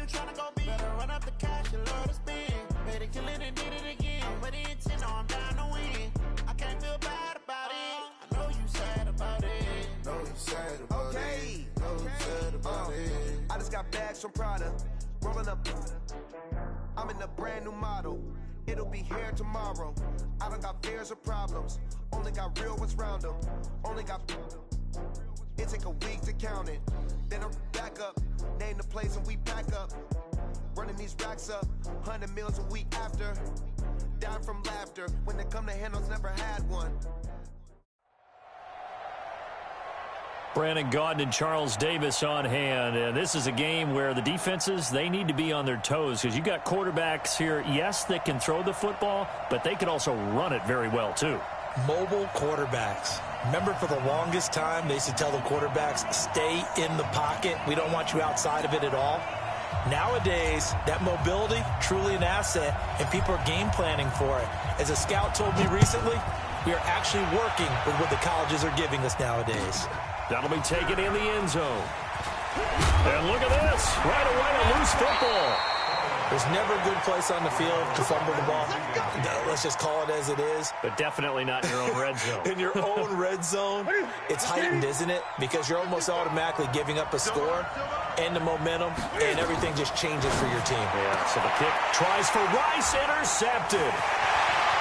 you tryna go big. Better run up the cash, you love to spend. Better kill it and did it again. But the intent, no, I'm down to win. I can't feel bad about it. I know you sad about it. Know you sad about it. Know you sad about it. I just got bags from Prada. Rolling up. I'm in a brand new model. It'll be here tomorrow. I don't got fears or problems. Only got real ones round them. Only got. It take a week to count it. Then I'm back up. Name the place and we pack up. Running these racks up. 100 meals a week after. Down from laughter. When they come to handles, never had one. Brandon Gaudin and Charles Davis on hand, and this is a game where the defenses, they need to be on their toes because you got quarterbacks here, yes, that can throw the football, but they can also run it very well too. Mobile quarterbacks. Remember, for the longest time, they used to tell the quarterbacks, stay in the pocket. We don't want you outside of it at all. Nowadays, that mobility, truly an asset, and people are game planning for it. As a scout told me recently, we are actually working with what the colleges are giving us nowadays. That'll be taken in the end zone. And look at this. Right away, a loose football. There's never a good place on the field to fumble the ball. Let's just call it as it is. But definitely not in your own red zone. In your own red zone, it's heightened, isn't it? Because you're almost automatically giving up a score and the momentum, and everything just changes for your team. Yeah, so the kick tries for Rice, intercepted.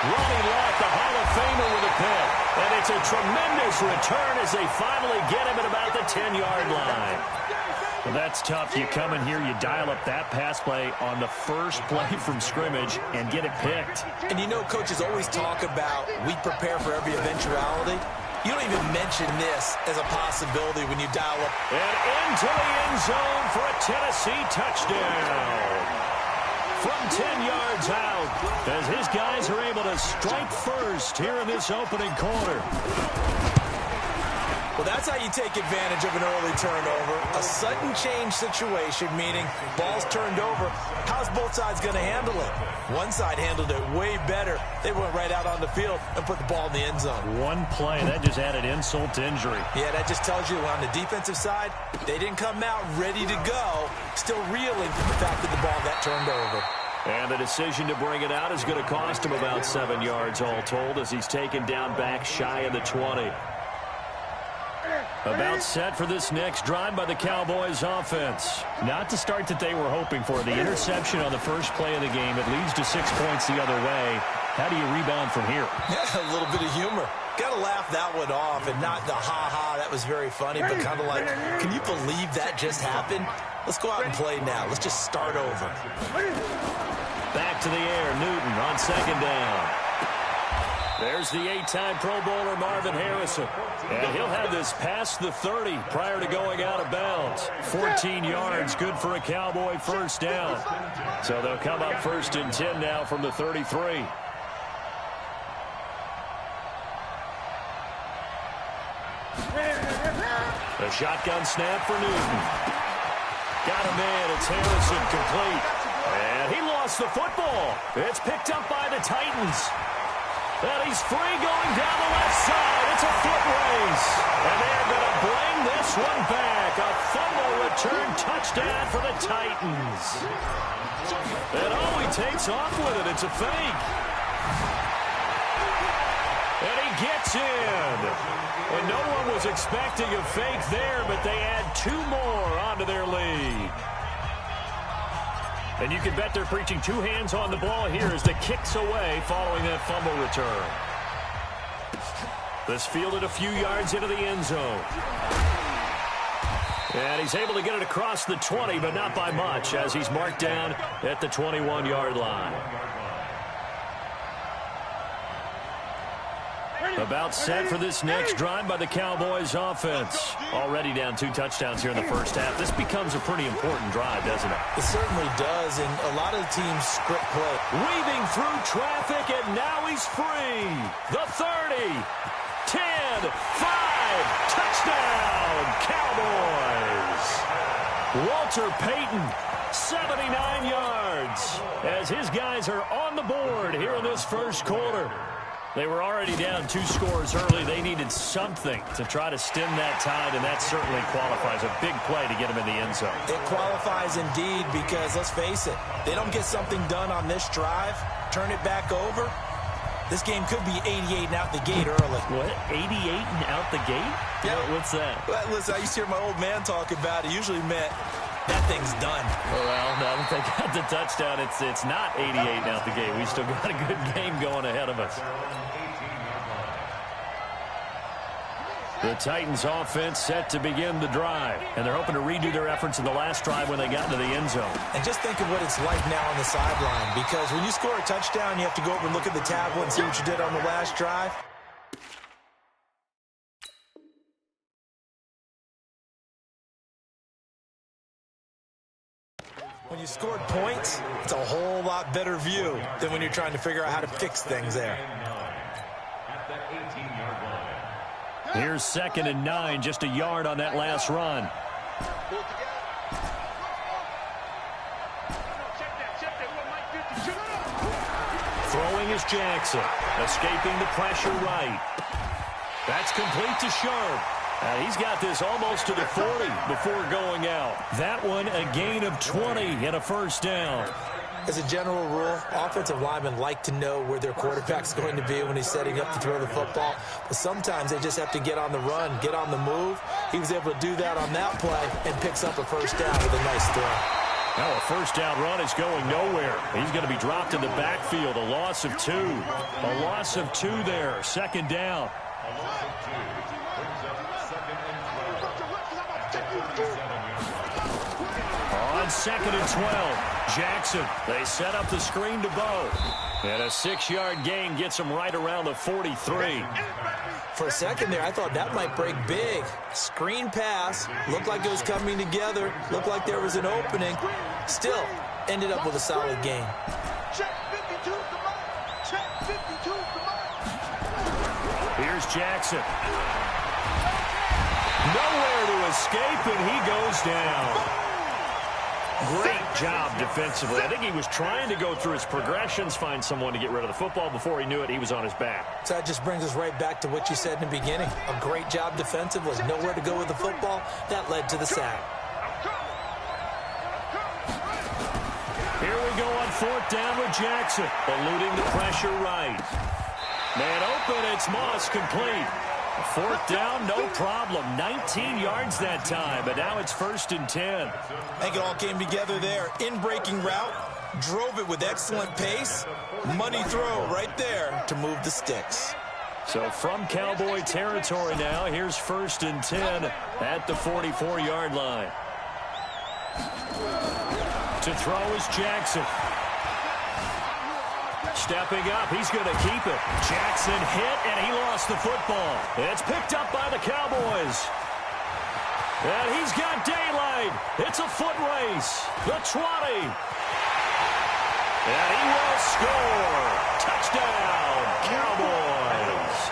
Ronnie Lott, the Hall of Famer, with a pick. And it's a tremendous return as they finally get him at about the 10-yard line. Well, that's tough. You come in here, you dial up that pass play on the first play from scrimmage and get it picked. And you know, coaches always talk about we prepare for every eventuality. You don't even mention this as a possibility when you dial up. And into the end zone for a Tennessee touchdown. From 10 yards out, as his guys are able to strike first here in this opening quarter. Well, that's how you take advantage of an early turnover. A sudden change situation, meaning ball's turned over. How's both sides going to handle it? One side handled it way better. They went right out on the field and put the ball in the end zone. One play, that just added insult to injury. Yeah, that just tells you on the defensive side, they didn't come out ready to go, still reeling from the fact that the ball got turned over. And the decision to bring it out is going to cost him about 7 yards all told as he's taken down back shy of the 20. About set for this next drive by the Cowboys offense. Not the start that they were hoping for. The interception on the first play of the game. It leads to 6 points the other way. How do you rebound from here? Yeah, a little bit of humor. Got to laugh that one off and not the ha-ha, that was very funny, but kind of like, can you believe that just happened? Let's go out and play now. Let's just start over. Back to the air, Newton on second down. There's the 8-time Pro Bowler Marvin Harrison. And he'll have this past the 30 prior to going out of bounds. 14 yards, good for a Cowboy first down. So they'll come up first and 10 now from the 33. A shotgun snap for Newton. Got him in. It's Harrison complete. And he lost the football. It's picked up by the Titans. And he's free going down the left side. It's a foot race. And they're going to bring this one back. A fumble return touchdown for the Titans. And oh, he takes off with it. It's a fake. And he gets in. And no one was expecting a fake there, but they add 2 more onto their lead. And you can bet they're preaching 2 hands on the ball here as the kick's away following that fumble return. This fielded a few yards into the end zone. And he's able to get it across the 20, but not by much, as he's marked down at the 21-yard line. About set for this next drive by the Cowboys offense. Already down 2 touchdowns here in the first half. This becomes a pretty important drive, doesn't it? It certainly does, and a lot of the teams script play. Weaving through traffic, and now he's free. The 30, 10, 5, touchdown, Cowboys. Walter Payton, 79 yards, as his guys are on the board here in this first quarter. They were already down 2 scores early. They needed something to try to stem that tide, and that certainly qualifies. A big play to get them in the end zone. It qualifies indeed because, let's face it, they don't get something done on this drive, turn it back over, this game could be 88 and out the gate early. What? 88 and out the gate? Yeah. What's that? Well, listen, I used to hear my old man talk about it. Usually meant that thing's done. Well, now that they got the touchdown, it's not 88 and out the gate. We still got a good game going ahead of us. The Titans offense set to begin the drive, and they're hoping to redo their efforts in the last drive when they got into the end zone. And just think of what it's like now on the sideline, because when you score a touchdown, you have to go over and look at the tablet and see what you did on the last drive. When you scored points, it's a whole lot better view than when you're trying to figure out how to fix things there. Here's 2nd and 9, just a yard on that last run. Throwing is Jackson, escaping the pressure right. That's complete to Sharp. And he's got this almost to the 40 before going out. That one a gain of 20 and a first down. As a general rule, offensive linemen like to know where their quarterback's going to be when he's setting up to throw the football. But sometimes they just have to get on the run, get on the move. He was able to do that on that play and picks up a first down with a nice throw. Now a first down run is going nowhere. He's going to be dropped in the backfield. A loss of 2. A loss of 2 there. 2nd down. On 2nd and 12. Jackson, they set up the screen to Bo. And a 6-yard gain gets him right around the 43. For a second there, I thought that might break big. Screen pass, looked like it was coming together, looked like there was an opening. Still, ended up with a solid gain. Here's Jackson. Nowhere to escape, and he goes down. Great job defensively. I think he was trying to go through his progressions, find someone to get rid of the football. Before he knew it, he was on his back. So that just brings us right back to what you said in the beginning. A great job defensively. Nowhere to go with the football. That led to the sack. Here we go on 4th down with Jackson. Eluding the pressure right. Man open, it's Moss, complete. 4th down, no problem. 19 yards that time, but now it's 1st and 10. I think it all came together there. In-breaking route, drove it with excellent pace. Money throw right there to move the sticks. So from Cowboy territory now, here's 1st and 10 at the 44-yard line. To throw is Jackson. Stepping up, he's going to keep it. Jackson hit, and he lost the football. It's picked up by the Cowboys. And he's got daylight. It's a foot race. The 20. And he will score. Touchdown, Cowboys.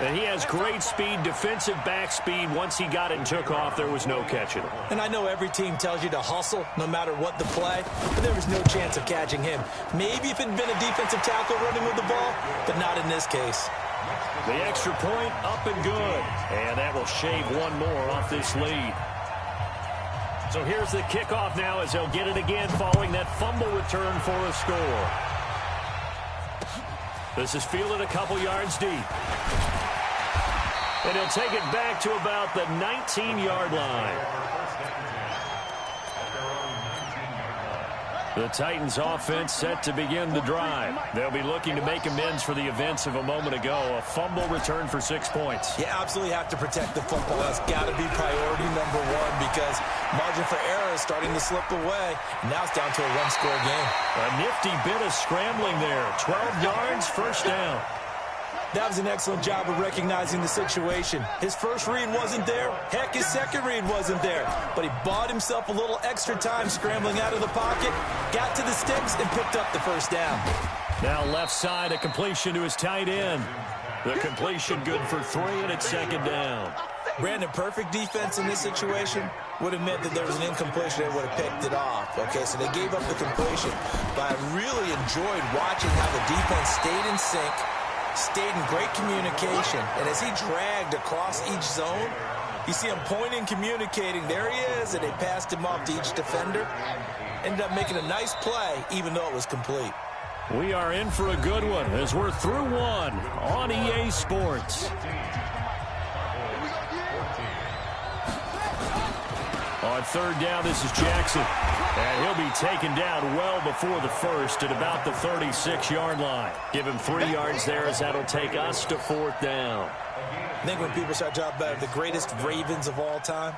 And he has great speed, defensive back speed. Once he got it and took off, there was no catching him. And I know every team tells you to hustle no matter what the play, but there was no chance of catching him. Maybe if it had been a defensive tackle running with the ball, but not in this case. The extra point up and good. And that will shave one more off this lead. So here's the kickoff now as they'll get it again following that fumble return for a score. This is fielded a couple yards deep. And he'll take it back to about the 19-yard line. The Titans offense set to begin the drive. They'll be looking to make amends for the events of a moment ago. A fumble return for 6 points. You absolutely have to protect the football. That's got to be priority number 1 because margin for error is starting to slip away. Now it's down to a 1-score game. A nifty bit of scrambling there. 12 yards, first down. That was an excellent job of recognizing the situation. His first read wasn't there. Heck, his second read wasn't there. But he bought himself a little extra time scrambling out of the pocket, got to the sticks, and picked up the first down. Now left side, a completion to his tight end. The completion good for 3, and it's 2nd down. Brandon, perfect defense in this situation would have meant that there was an incompletion. They would have picked it off. Okay, so they gave up the completion. But I really enjoyed watching how the defense stayed in sync, stayed in great communication. And as he dragged across each zone, you see him pointing, communicating. There he is, and they passed him off to each defender. Ended up making a nice play, even though it was complete. We are in for a good one as we're through one on EA Sports. On third down, this is Jackson. And he'll be taken down well before the first at about the 36-yard line. Give him 3 yards there as that'll take us to fourth down. I think when people start talking about the greatest Ravens of all time,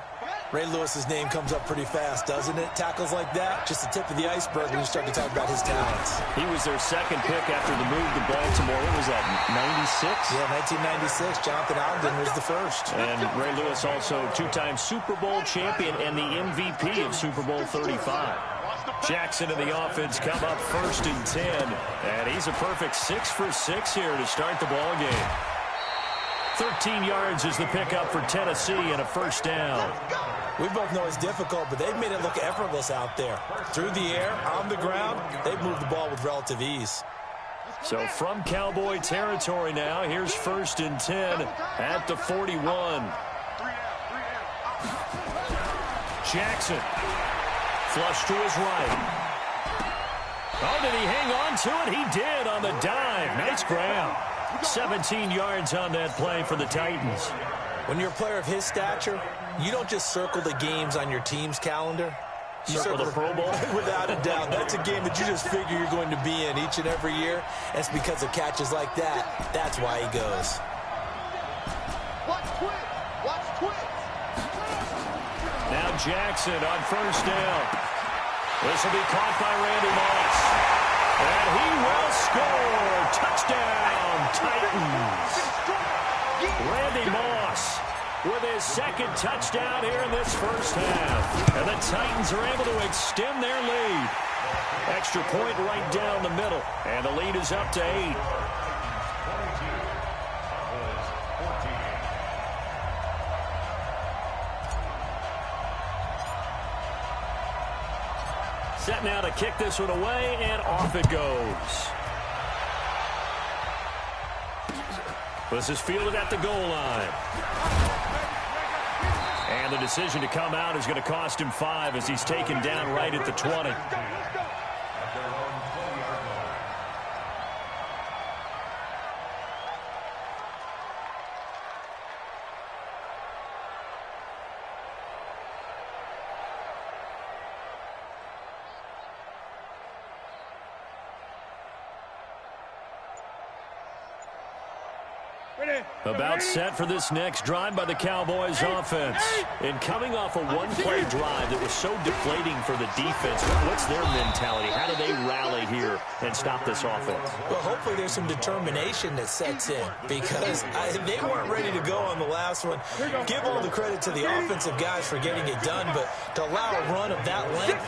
Ray Lewis's name comes up pretty fast, doesn't it? Tackles like that, just the tip of the iceberg when you start to talk about his talents. He was their second pick after the move to Baltimore. What was that, 96? Yeah, 1996. Jonathan Ogden was the first. And Ray Lewis also two-time Super Bowl champion and the MVP of Super Bowl 35. Jackson and the offense come up first and 10. And he's a perfect 6 for 6 here to start the ball game. 13 yards is the pickup for Tennessee and a first down. We both know it's difficult, but they've made it look effortless out there. Through the air, on the ground, they've moved the ball with relative ease. So from Cowboy territory now, here's first and 10 at the 41. Jackson, flush to his right. Oh, did he hang on to it? He did on the dive. Nice grab. 17 yards on that play for the Titans. When you're a player of his stature, you don't just circle the games on your team's calendar. You circle the Pro Bowl? Without a doubt. That's a game that you just figure you're going to be in each and every year. And it's because of catches like that. That's why he goes. Watch twist. Watch twist. Now Jackson on first down. This will be caught by Randy Moss. And he will score. Touchdown, Titans. Randy Moss with his second touchdown here in this first half. And the Titans are able to extend their lead. Extra point right down the middle. And the lead is up to 8. Set now to kick this one away, and off it goes. This is fielded at the goal line. And the decision to come out is going to cost him 5 as he's taken down right at the 20. About set for this next drive by the Cowboys offense. And coming off a one-play drive that was so deflating for the defense, what's their mentality? How do they rally here and stop this offense? Well, hopefully there's some determination that sets in because they weren't ready to go on the last one. Give all the credit to the offensive guys for getting it done, but to allow a run of that length,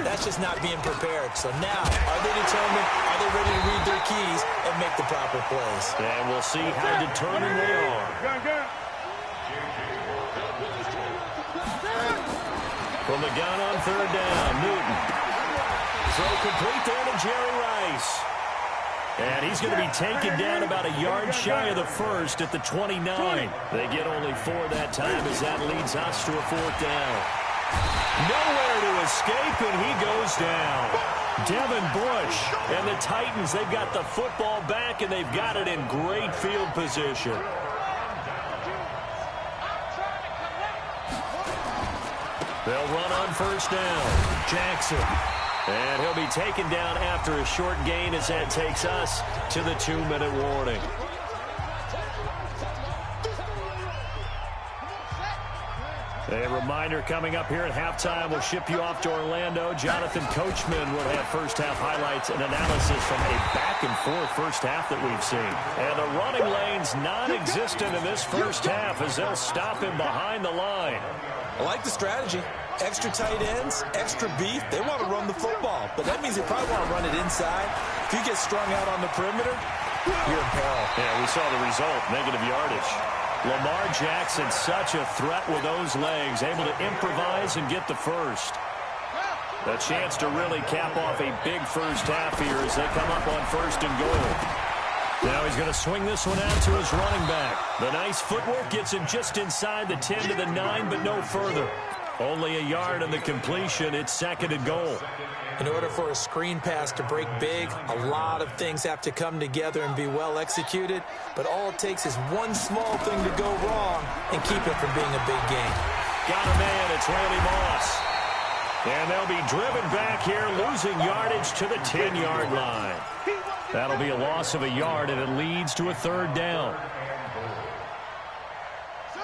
that's just not being prepared. So now, are they determined? Are they ready to read their keys and make the proper plays? And we'll see how determined they are. From the gun on third down, Newton. Throw complete there to Jerry Rice. And he's going to be taken down about a yard shy of the first at the 29. They get only 4 that time as that leads us to a fourth down. Nowhere to escape, and he goes down. Devin Bush and the Titans, they've got the football back, and they've got it in great field position. They'll run on first down. Jackson. And he'll be taken down after a short gain as that takes us to the 2-minute warning. A reminder coming up here at halftime. We'll ship you off to Orlando. Jonathan Coachman will have first-half highlights and analysis from a back-and-forth first half that we've seen. And the running lane's non-existent in this first half as they'll stop him behind the line. I like the strategy. Extra tight ends, extra beef. They want to run the football, but that means they probably want to run it inside. If you get strung out on the perimeter, you're in peril. Yeah, we saw the result, negative yardage. Lamar Jackson, such a threat with those legs, able to improvise and get the first. A chance to really cap off a big first half here as they come up on 1st and goal. Now he's going to swing this one out to his running back. The nice footwork gets him just inside the 10 to the 9, but no further. Only a yard on the completion. It's 2nd and goal. In order for a screen pass to break big, a lot of things have to come together and be well executed, but all it takes is one small thing to go wrong and keep it from being a big game. Got a man. It's Randy Moss. And they'll be driven back here, losing yardage to the 10-yard line. That'll be a loss of a yard, and it leads to a 3rd down.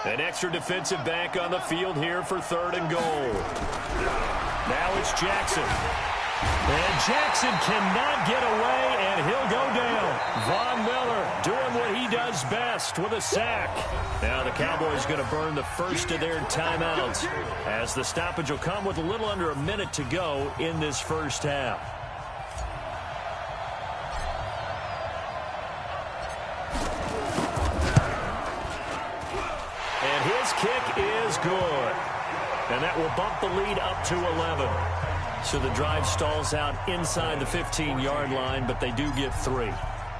An extra defensive back on the field here for 3rd and goal. Now it's Jackson. And Jackson cannot get away, and he'll go down. Von Miller doing what he does best with a sack. Now the Cowboys going to burn the first of their timeouts as the stoppage will come with a little under a minute to go in this first half. And his kick is good. And that will bump the lead up to 11. So the drive stalls out inside the 15-yard line, but they do get 3.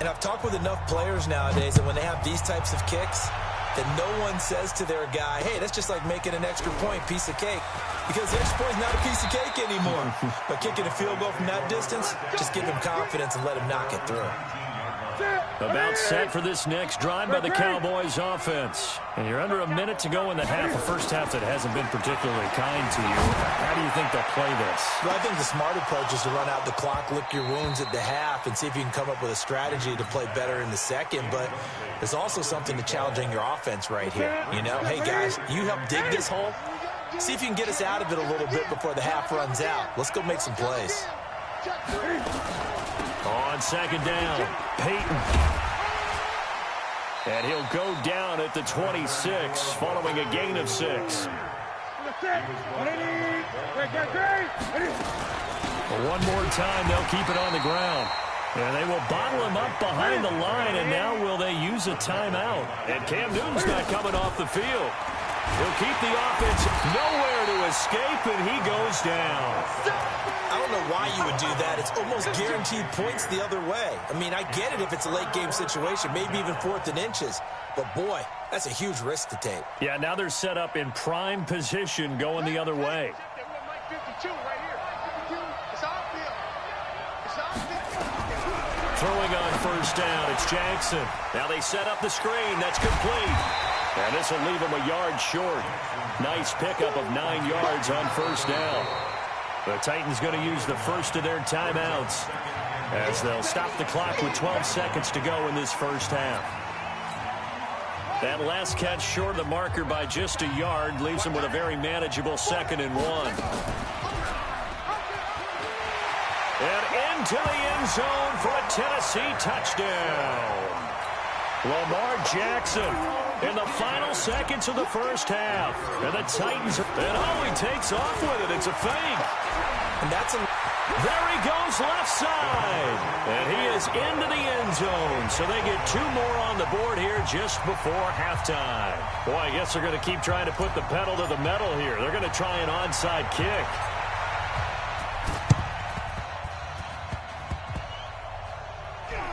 And I've talked with enough players nowadays that when they have these types of kicks, that no one says to their guy, hey, that's just like making an extra point, piece of cake. Because the extra point is not a piece of cake anymore. But kicking a field goal from that distance, just give him confidence and let him knock it through. About set for this next drive by the Cowboys offense. And you're under a minute to go in the half, a first half that hasn't been particularly kind to you. How do you think they'll play this? Well, I think the smart approach is to run out the clock, lick your wounds at the half, and see if you can come up with a strategy to play better in the second. But there's also something to challenging your offense right here. You know, hey, guys, you help dig this hole. See if you can get us out of it a little bit before the half runs out. Let's go make some plays. On 2nd down, Peyton. And he'll go down at the 26 following a gain of 6. One more time, they'll keep it on the ground. And they will bottle him up behind the line, and now will they use a timeout? And Cam Newton's not coming off the field. He'll keep the offense nowhere to escape, and he goes down. I don't know why you would do that. It's almost guaranteed points the other way. I mean, I get it if it's a late-game situation, maybe even 4th and inches. But, boy, that's a huge risk to take. Yeah, now they're set up in prime position going the other way. Throwing on 1st down, it's Jackson. Now they set up the screen. That's complete. And this will leave them a yard short. Nice pickup of 9 yards on 1st down. The Titans going to use the first of their timeouts as they'll stop the clock with 12 seconds to go in this first half. That last catch short of the marker by just a yard leaves them with a very manageable 2nd and 1. And into the end zone for a Tennessee touchdown. Lamar Jackson in the final seconds of the first half. And the Titans, and he takes off with it. It's a fake. And that's a... There he goes left side. And he is into the end zone. So they get 2 more on the board here just before halftime. Boy, I guess they're going to keep trying to put the pedal to the metal here. They're going to try an onside kick.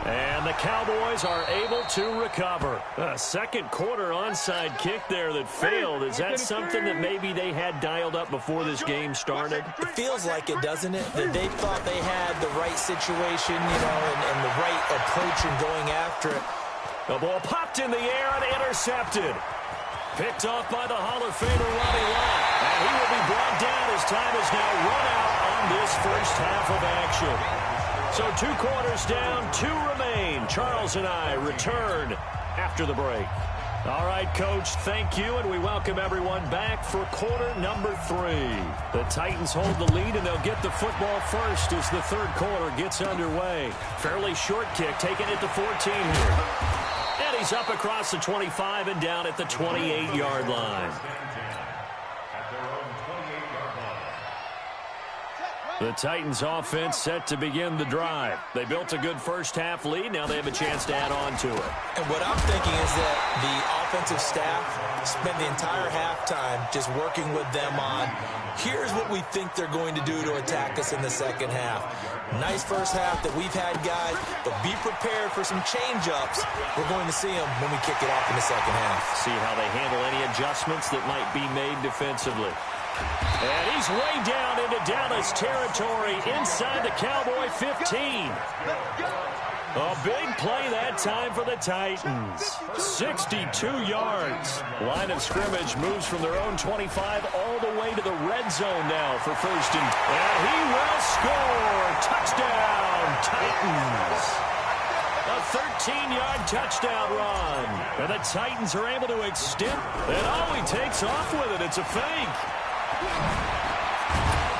And the Cowboys are able to recover. A second quarter onside kick there that failed. Is that something that maybe they had dialed up before this game started? It feels like it, doesn't it? That they thought they had the right situation, you know, and the right approach in going after it. The ball popped in the air and intercepted. Picked off by the Hall of Famer Ronnie Lott. And he will be brought down as time is now run out on this first half of action. So 2 quarters down, 2 remain. Charles and I return after the break. All right, Coach, thank you, and we welcome everyone back for quarter number 3. The Titans hold the lead, and they'll get the football first as the third quarter gets underway. Fairly short kick, taking it to 14 here. And he's up across the 25 and down at the 28-yard line. The Titans offense set to begin the drive. They built a good first-half lead. Now they have a chance to add on to it. And what I'm thinking is that the offensive staff spent the entire halftime just working with them on, here's what we think they're going to do to attack us in the second half. Nice first half that we've had, guys, but be prepared for some change-ups. We're going to see them when we kick it off in the second half. See how they handle any adjustments that might be made defensively. And he's way down into Dallas territory inside the Cowboy 15. A big play that time for the Titans. 62 yards. Line of scrimmage moves from their own 25 all the way to the red zone now for first and he will score. Touchdown, Titans. A 13-yard touchdown run. And the Titans are able to extend. And he takes off with it. It's a fake.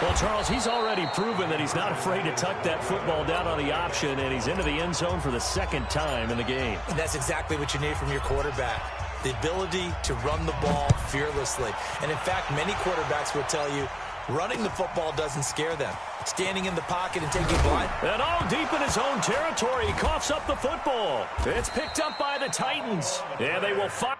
Well, Charles, he's already proven that he's not afraid to tuck that football down on the option, and he's into the end zone for the second time in the game. And that's exactly what you need from your quarterback, the ability to run the ball fearlessly. And, in fact, many quarterbacks will tell you running the football doesn't scare them. Standing in the pocket and taking blind. And all deep in his own territory, he coughs up the football. It's picked up by the Titans, and they will fire.